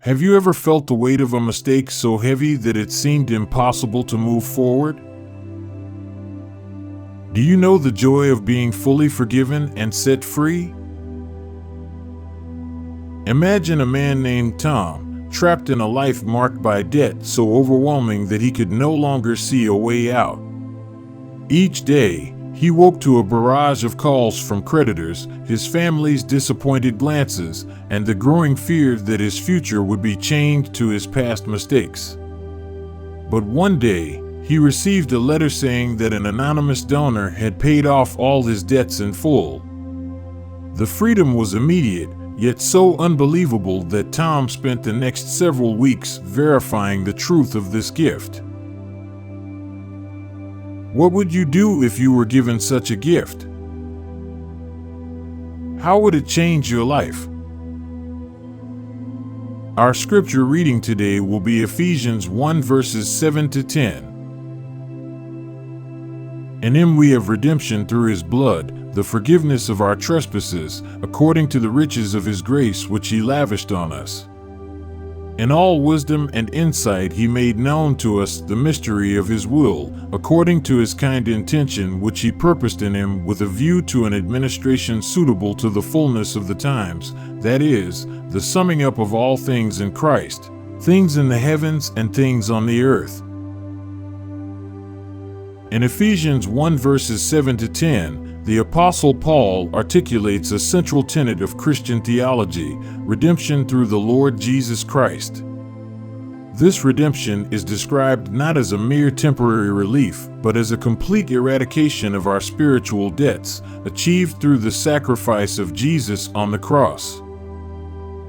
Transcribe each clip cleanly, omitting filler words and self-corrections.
Have you ever felt the weight of a mistake so heavy that it seemed impossible to move forward? Do you know the joy of being fully forgiven and set free? Imagine a man named Tom, trapped in a life marked by debt so overwhelming that he could no longer see a way out. Each day, he woke to a barrage of calls from creditors, his family's disappointed glances, and the growing fear that his future would be chained to his past mistakes. But one day, he received a letter saying that an anonymous donor had paid off all his debts in full. The freedom was immediate, yet so unbelievable that Tom spent the next several weeks verifying the truth of this gift. What would you do if you were given such a gift? How would it change your life? Our scripture reading today will be Ephesians 1 verses 7 to 10. In him we have redemption through his blood, the forgiveness of our trespasses, according to the riches of his grace which he lavished on us. In all wisdom and insight he made known to us the mystery of his will, according to his kind intention which he purposed in him with a view to an administration suitable to the fullness of the times, that is, the summing up of all things in Christ, things in the heavens and things on the earth. In Ephesians 1 verses 7 to 10, the Apostle Paul articulates a central tenet of Christian theology: redemption through the Lord Jesus Christ. This redemption is described not as a mere temporary relief, but as a complete eradication of our spiritual debts, achieved through the sacrifice of Jesus on the cross.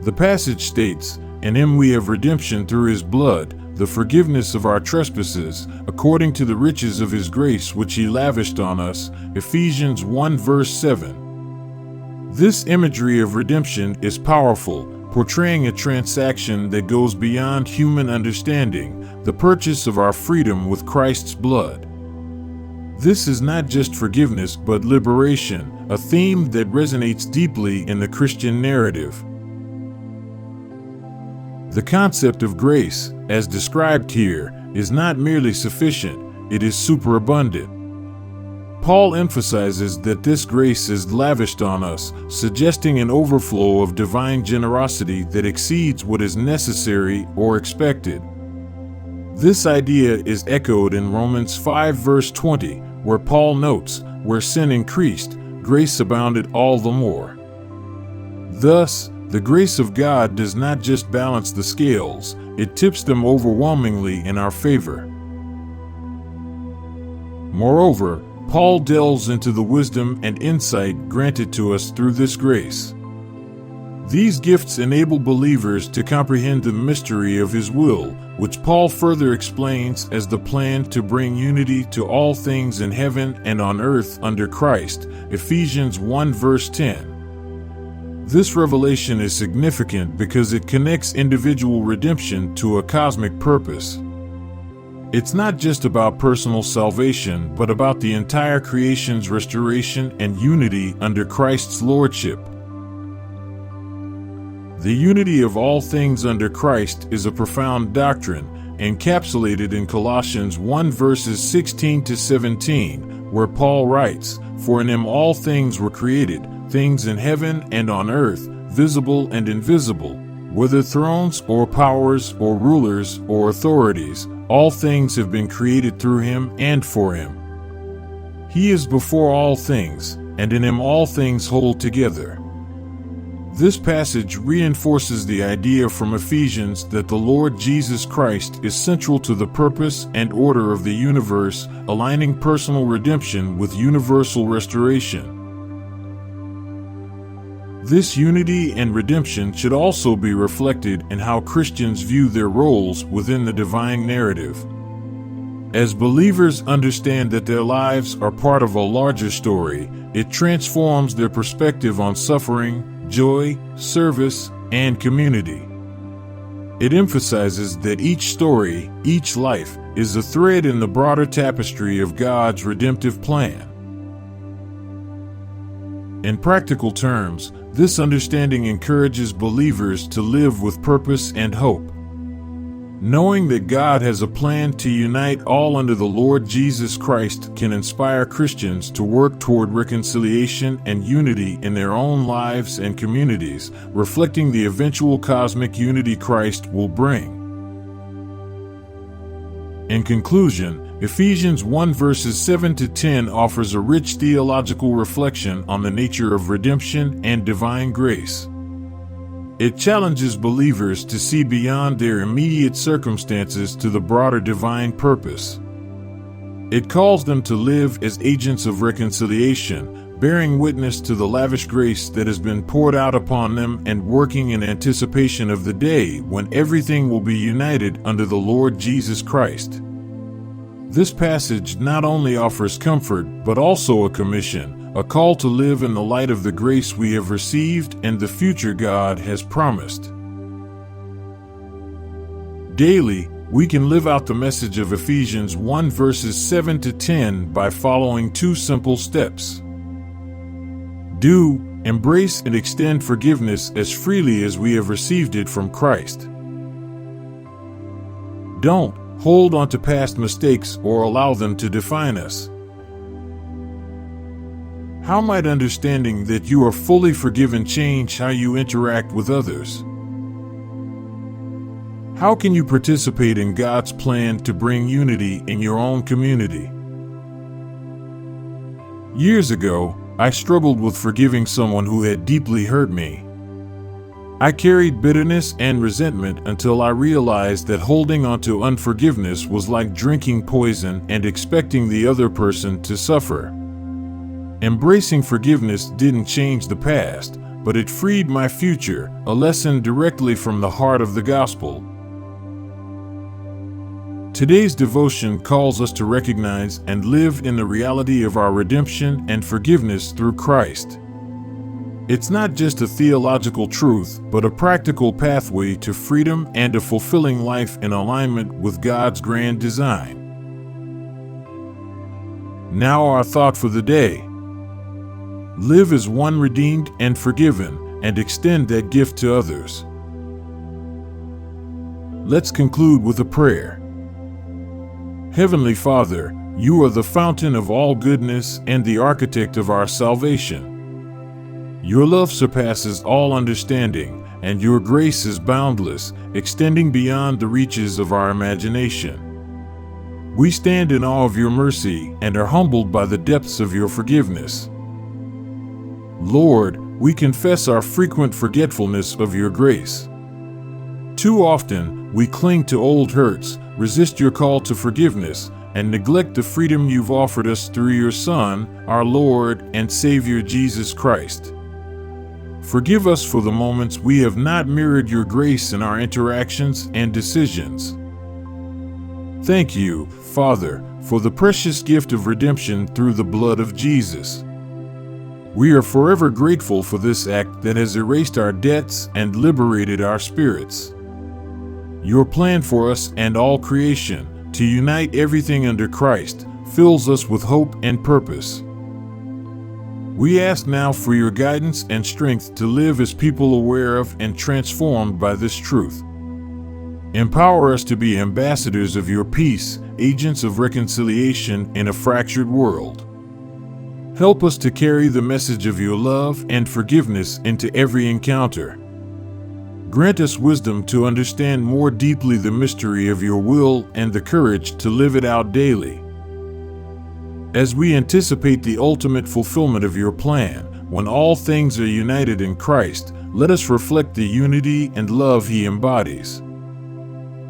The passage states, "In him we have redemption through his blood, the forgiveness of our trespasses, according to the riches of his grace which he lavished on us." Ephesians 1 verse 7. This imagery of redemption is powerful, portraying a transaction that goes beyond human understanding, the purchase of our freedom with Christ's blood. This is not just forgiveness but liberation, a theme that resonates deeply in the Christian narrative. The concept of grace, as described here, is not merely sufficient, it is superabundant. Paul emphasizes that this grace is lavished on us, suggesting an overflow of divine generosity that exceeds what is necessary or expected. This idea is echoed in Romans 5 verse 20, where Paul notes, "Where sin increased, grace abounded all the more." Thus, the grace of God does not just balance the scales, it tips them overwhelmingly in our favor. Moreover, Paul delves into the wisdom and insight granted to us through this grace. These gifts enable believers to comprehend the mystery of his will, which Paul further explains as the plan to bring unity to all things in heaven and on earth under Christ. Ephesians 1 verse 10. This revelation is significant because it connects individual redemption to a cosmic purpose. It's not just about personal salvation, but about the entire creation's restoration and unity under Christ's lordship. The unity of all things under Christ is a profound doctrine, encapsulated in Colossians 1 verses 16 to 17, where Paul writes, "For in him all things were created, things in heaven and on earth, visible and invisible, whether thrones or powers or rulers or authorities, all things have been created through him and for him. He is before all things, and in him all things hold together." This passage reinforces the idea from Ephesians that the Lord Jesus Christ is central to the purpose and order of the universe, aligning personal redemption with universal restoration. This unity and redemption should also be reflected in how Christians view their roles within the divine narrative. As believers understand that their lives are part of a larger story, it transforms their perspective on suffering, joy, service, and community. It emphasizes that each story, each life, is a thread in the broader tapestry of God's redemptive plan. In practical terms, This understanding encourages believers to live with purpose and hope. Knowing that God has a plan to unite all under the Lord Jesus Christ can inspire Christians to work toward reconciliation and unity in their own lives and communities, reflecting the eventual cosmic unity Christ will bring. In conclusion, Ephesians 1 verses 7 to 10 offers a rich theological reflection on the nature of redemption and divine grace. It challenges believers to see beyond their immediate circumstances to the broader divine purpose. It calls them to live as agents of reconciliation, bearing witness to the lavish grace that has been poured out upon them and working in anticipation of the day when everything will be united under the Lord Jesus Christ. This passage not only offers comfort but also a commission, a call to live in the light of the grace we have received and the future God has promised. Daily, we can live out the message of Ephesians 1 verses 7 to 10 by following two simple steps. Do, embrace and extend forgiveness as freely as we have received it from Christ. Don't hold on to past mistakes or allow them to define us. How might understanding that you are fully forgiven change how you interact with others? How can you participate in God's plan to bring unity in your own community? Years ago, I struggled with forgiving someone who had deeply hurt me. I carried bitterness and resentment until I realized that holding on to unforgiveness was like drinking poison and expecting the other person to suffer. Embracing forgiveness didn't change the past, but it freed my future, a lesson directly from the heart of the gospel. Today's devotion calls us to recognize and live in the reality of our redemption and forgiveness through Christ. It's not just a theological truth, but a practical pathway to freedom and a fulfilling life in alignment with God's grand design. Now our thought for the day. Live as one redeemed and forgiven, and extend that gift to others. Let's conclude with a prayer. Heavenly Father, you are the fountain of all goodness and the architect of our salvation. Your love surpasses all understanding, and your grace is boundless, extending beyond the reaches of our imagination. We stand in awe of your mercy and are humbled by the depths of your forgiveness. Lord, we confess our frequent forgetfulness of your grace. Too often, we cling to old hurts, resist your call to forgiveness, and neglect the freedom you've offered us through your Son, our Lord and Savior Jesus Christ. Forgive us for the moments we have not mirrored your grace in our interactions and decisions. Thank you, Father, for the precious gift of redemption through the blood of Jesus. We are forever grateful for this act that has erased our debts and liberated our spirits. Your plan for us and all creation, to unite everything under Christ, fills us with hope and purpose. We ask now for your guidance and strength to live as people aware of and transformed by this truth. Empower us to be ambassadors of your peace, agents of reconciliation in a fractured world. Help us to carry the message of your love and forgiveness into every encounter. Grant us wisdom to understand more deeply the mystery of your will and the courage to live it out daily. As we anticipate the ultimate fulfillment of your plan, when all things are united in Christ, let us reflect the unity and love he embodies.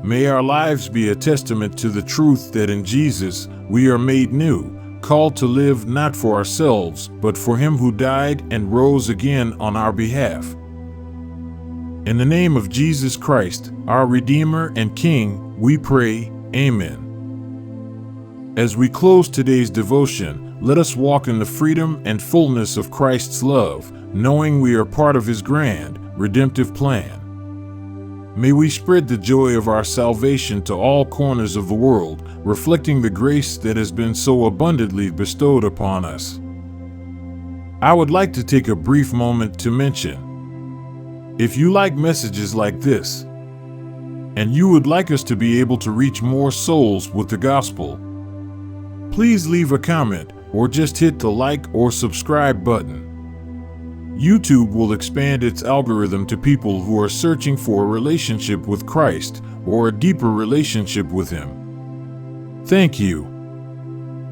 May our lives be a testament to the truth that in Jesus we are made new, called to live not for ourselves, but for him who died and rose again on our behalf. In the name of Jesus Christ, our Redeemer and King, we pray, Amen. As we close today's devotion, let us walk in the freedom and fullness of Christ's love, knowing we are part of his grand, redemptive plan. May we spread the joy of our salvation to all corners of the world, reflecting the grace that has been so abundantly bestowed upon us. I would like to take a brief moment to mention, if you like messages like this, and you would like us to be able to reach more souls with the gospel, please leave a comment or just hit the like or subscribe button. YouTube will expand its algorithm to people who are searching for a relationship with Christ or a deeper relationship with Him. Thank you.